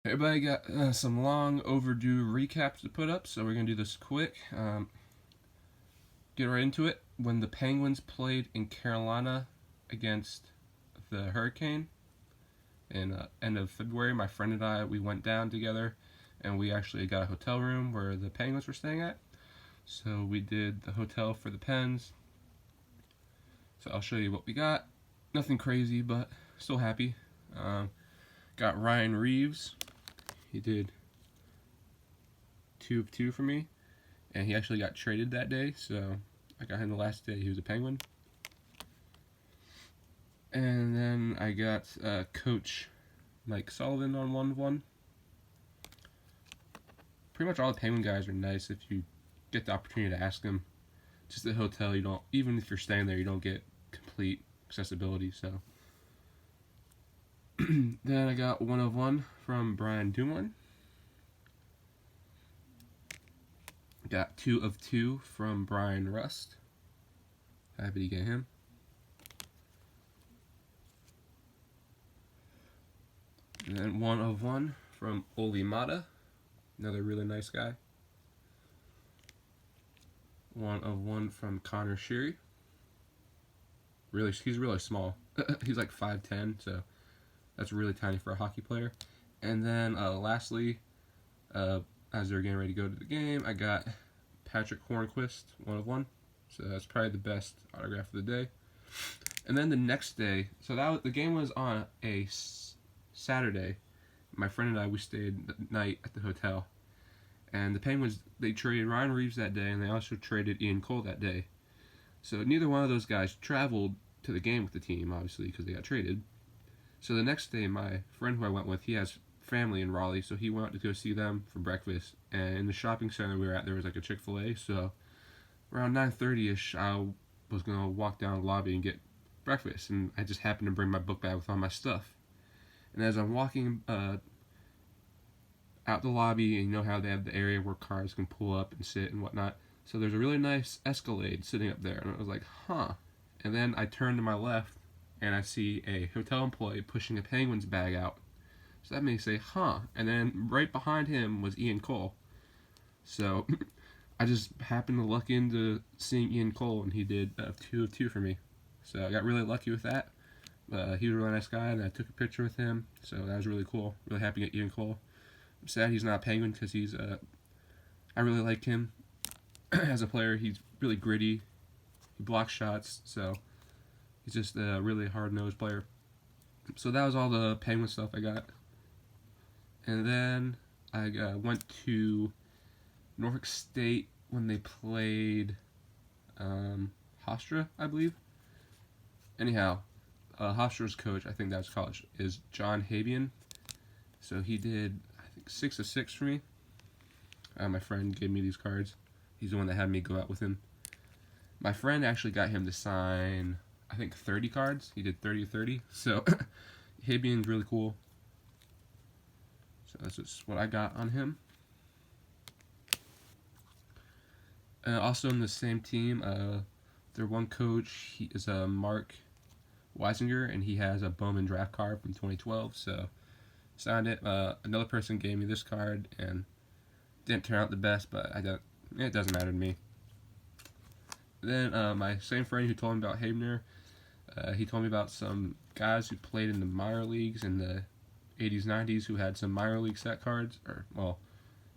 Everybody got some long overdue recaps to put up, so we're going to do this quick. Get right into it. When the Penguins played in Carolina against the Hurricane in end of February, my friend and I, we went down together, and we actually got a hotel room where the Penguins were staying at. So we did the hotel for the Pens. So I'll show you what we got. Nothing crazy, but still happy. Got Ryan Reeves. He did 2 of 2 for me, and he actually got traded that day, so I got him the last day he was a Penguin. And then I got Coach Mike Sullivan on 1-1. Pretty much all the Penguin guys are nice if you get the opportunity to ask them. Just the hotel, you don't, even if you're staying there, you don't get complete accessibility, so. Then I got 1 of 1 from Brian Dumont. Got 2 of 2 from Brian Rust. Happy to get him. And then 1 of 1 from Oli Mata. Another really nice guy. 1 of 1 from Connor Sheary. He's really small. He's like 5'10", so that's really tiny for a hockey player. And then lastly, as they're getting ready to go to the game, I got Patrick Hornquist, 1 of 1. So that's probably the best autograph of the day. And then the next day, so the game was on a Saturday. My friend and I, we stayed the night at the hotel. And the Penguins, they traded Ryan Reeves that day, and they also traded Ian Cole that day. So neither one of those guys traveled to the game with the team, obviously, because they got traded. So the next day, my friend who I went with, he has family in Raleigh, so he went to go see them for breakfast. And in the shopping center we were at, there was like a Chick-fil-A, so around 9:30ish, I was going to walk down the lobby and get breakfast, and I just happened to bring my book bag with all my stuff. And as I'm walking out the lobby, and you know how they have the area where cars can pull up and sit and whatnot, so there's a really nice Escalade sitting up there, and I was like, huh. And then I turn to my left, and I see a hotel employee pushing a Penguins bag out. So that made me say, huh. And then right behind him was Ian Cole. So I just happened to luck into seeing Ian Cole, and he did 2 of 2 for me. So I got really lucky with that. He was a really nice guy, and I took a picture with him. So that was really cool. Really happy to get Ian Cole. I'm sad he's not a Penguin because I really like him as a player. He's really gritty. He blocks shots, so he's just a really hard-nosed player. So that was all the Penguin stuff I got. And then I went to Norfolk State when they played Hofstra, I believe. Anyhow, Hofstra's coach, I think that was college, is John Habian. So he did, I think, 6 of 6 for me. My friend gave me these cards. He's the one that had me go out with him. My friend actually got him to sign, I think, 30 cards. He did 30 of 30. So Habian's really cool. So that's just what I got on him. Also in the same team, their one coach, he is Mark Weisinger, and he has a Bowman draft card from 2012. So signed it. Another person gave me this card, and didn't turn out the best, but it doesn't matter to me. Then my same friend who told me about Habner, he told me about some guys who played in the minor leagues in the 80s, 90s who had some minor league set cards, or, well,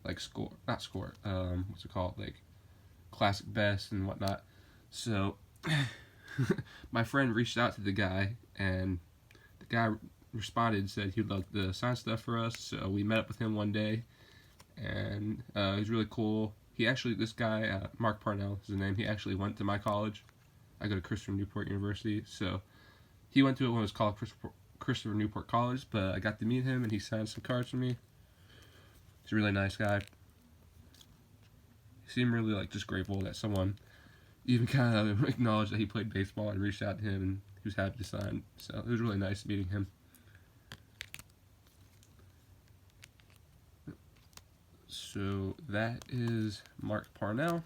like what's it called, like classic best and whatnot. So my friend reached out to the guy, and the guy responded, said he'd like to sign stuff for us. So we met up with him one day, and it was really cool. He actually, this guy, Mark Parnell is his name, he actually went to my college. I go to Christopher Newport University, so he went to it when it was called Christopher Newport College, but I got to meet him, and he signed some cards for me. He's a really nice guy. He seemed really just grateful that someone even kind of acknowledged that he played baseball and reached out to him, and he was happy to sign. So it was really nice meeting him. So that is Mark Parnell.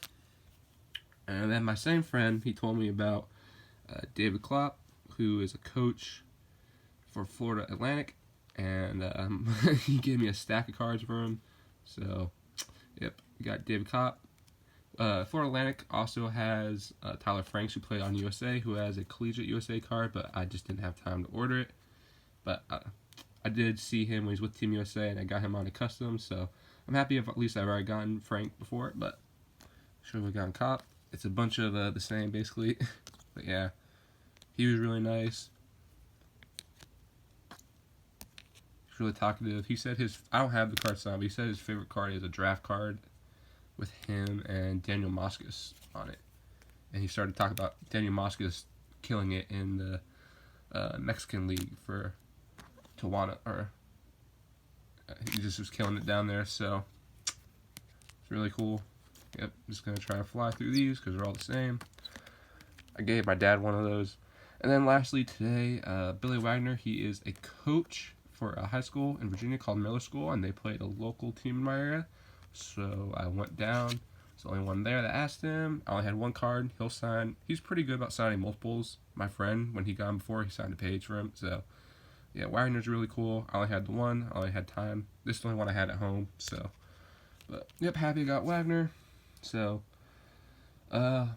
And then my same friend, he told me about David Klopp, who is a coach for Florida Atlantic, and he gave me a stack of cards for him. So, yep, we got David Kopp. Florida Atlantic also has Tyler Franks, who played on USA, who has a Collegiate USA card, but I just didn't have time to order it. But I did see him when he was with Team USA, and I got him on a custom, so I'm happy if at least I've already gotten Frank before, but should have gotten Kopp. It's a bunch of the same, basically. But yeah, he was really nice. He's really talkative. He said I don't have the card signed, but he said his favorite card is a draft card with him and Daniel Moscas on it. And he started talking about Daniel Moscas killing it in the Mexican League for Tijuana, or he just was killing it down there, so it's really cool. Yep, I'm just gonna try to fly through these because they're all the same. I gave my dad one of those. And then lastly today, Billy Wagner, he is a coach for a high school in Virginia called Miller School, and they played a local team in my area. So I went down. There's the only one there that asked him. I only had one card. He'll sign. He's pretty good about signing multiples. My friend, when he got him before, he signed a page for him. So yeah, Wagner's really cool. I only had the one. I only had time. This is the only one I had at home. So, but yep, happy I got Wagner. So, I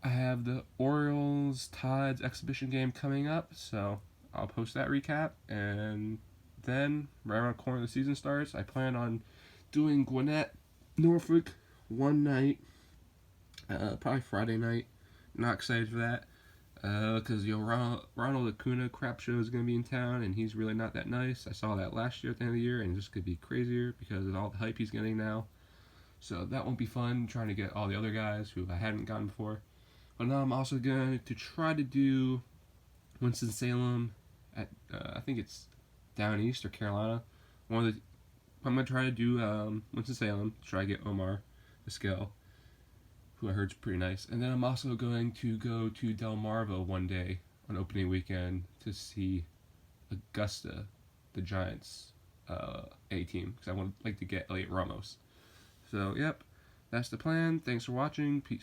have the Orioles Tides exhibition game coming up. So I'll post that recap, and then right around the corner the season starts, I plan on doing Gwinnett, Norfolk one night, probably Friday night. Not excited for that, because Ronald Acuna crap show is going to be in town, and he's really not that nice. I saw that last year at the end of the year, and it's just going to be crazier because of all the hype he's getting now. So that won't be fun, trying to get all the other guys who I hadn't gotten before. But now I'm also going to try to do Winston-Salem at, I think it's down east or Carolina. I'm going to try to do Winston-Salem, try to get Omar Vizquel, who I heard is pretty nice. And then I'm also going to go to Delmarva one day on opening weekend to see Augusta, the Giants A team, because I would like to get Elliot Ramos. So, yep, that's the plan. Thanks for watching. Peace.